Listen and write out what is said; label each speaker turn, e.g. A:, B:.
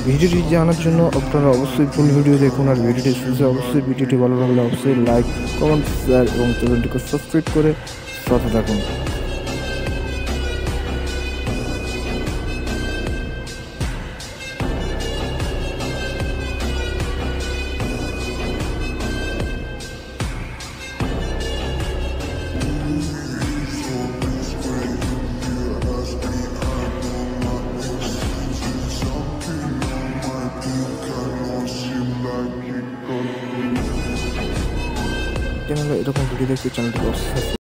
A: ভিডিওটি জানার জন্য আপনারা অবশ্যই ফুল ভিডিও দেখুন, আর ভিডিওটি শেষে অবশ্যই ভিডিওটি ভালো লাগলে অবশ্যই লাইক, কমেন্ট, শেয়ার এবং চ্যানেলটিকে সাবস্ক্রাইব করে সাথে থাকুন। চ্যানেলে এরকম ভিডিও দেখতে চ্যানেলটিকে অবশ্যই